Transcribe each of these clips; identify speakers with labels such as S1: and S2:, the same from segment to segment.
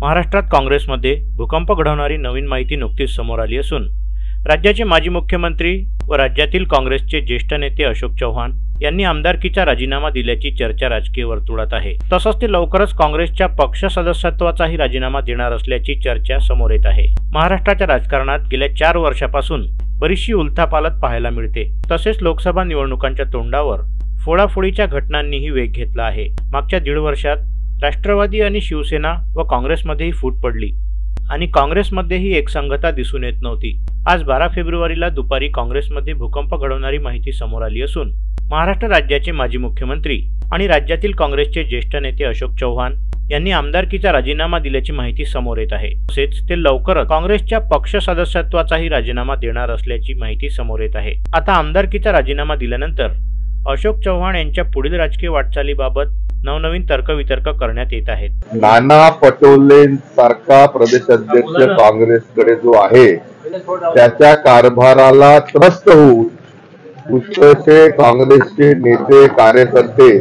S1: महाराष्ट्रात काँग्रेसमध्ये भूकंप घडवणारी नवीन माहिती नुकतीच समोर आली असून राज्याचे माजी मुख्यमंत्री व राज्यातील काँग्रेसचे ज्येष्ठ नेते अशोक चव्हाण यांनी आमदारकीचा राजीनामा दिल्याची चर्चा राजकीय वर्तुळात आहे। तसंच ते लवकरच काँग्रेसच्या पक्ष सदस्यत्वाचाही राजीनामा देणार असल्याची चर्चा समोर येत आहे। महाराष्ट्राच्या राजकारणात गेल्या 4 वर्षापासून बरीचशी उलथापालथ पाहायला मिळते। तसेच लोकसभा निवडणुकांच्या तोंडावर फोडाफोडीच्या घटनांनीही वेग घेतला आहे। मागच्या 1.5 वर्षात राष्ट्रवादी आणि शिवसेना व काँग्रेसमध्येही फूट पडली आणि काँग्रेसमध्येही एकसंघता दिसून येत नव्हती। आज 12 फेब्रुवारीला दुपारी काँग्रेसमध्ये भूकंप घडवणारी माहिती समोर आली असून महाराष्ट्र राज्याचे माजी मुख्यमंत्री आणि राज्यातील काँग्रेसचे ज्येष्ठ नेते अशोक चव्हाण यांनी आमदारकीचा राजीनामा दिल्याची माहिती समोर येत आहे। तसेच ते लवकरच काँग्रेसच्या पक्ष सदस्यत्वाचाही राजीनामा देणार असल्याची माहिती समोर येत आहे। आता आमदारकीचा राजीनामा दिल्यानंतर अशोक चव्हाण यांच्या पुढील राजकीय वाटचालीबाबत नवनवीन तर्कवितर्क करण्यात येत आहेत।
S2: नाना पटोलेंसारखा प्रदेशाध्यक्ष काँग्रेसकडे जो आहे त्याच्या कारभाराला त्रस्त होऊन पुष्कळसे काँग्रेसचे नेते कार्यकर्ते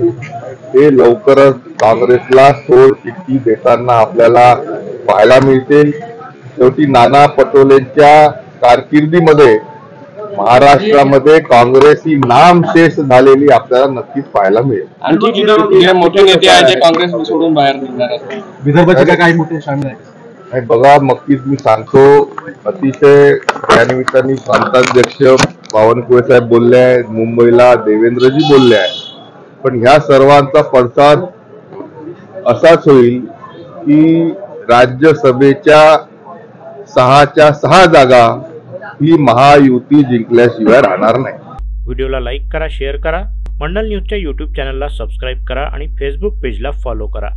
S2: हे लवकरच काँग्रेसला सोडचिठ्ठी देताना आपल्याला पाहायला मिळतील। शेवटी नाना पटोलेंच्या कारकिर्दीमध्ये महाराष्ट्रामध्ये काँग्रेस ही नामशेष झालेली आपल्याला नक्कीच पाहायला मिळेल।
S3: आणखी मोठे नेते आहेत जे काँग्रेस सोडून बाहेर निघणार आहेत, विदर्भाचे काही मोठे शामिल आहेत?
S2: बघा, नक्कीच मी सांगतो, अतिशय त्यानिमित्ताने प्रांताध्यक्ष बावनकुळे साहेब बोलले आहेत, मुंबईला देवेंद्रजी बोलले आहेत, पण ह्या सर्वांचा पडसाद असाच होईल की राज्यसभेच्या 6च्या 6 जागा ही महायुती जिंकल्याशिवाय राहणार नाही।
S1: व्हिडिओला लाईक करा, शेअर करा, मंडल न्यूजच्या YouTube चॅनलला सबस्क्राईब करा आणि फेसबुक पेजला फॉलो करा।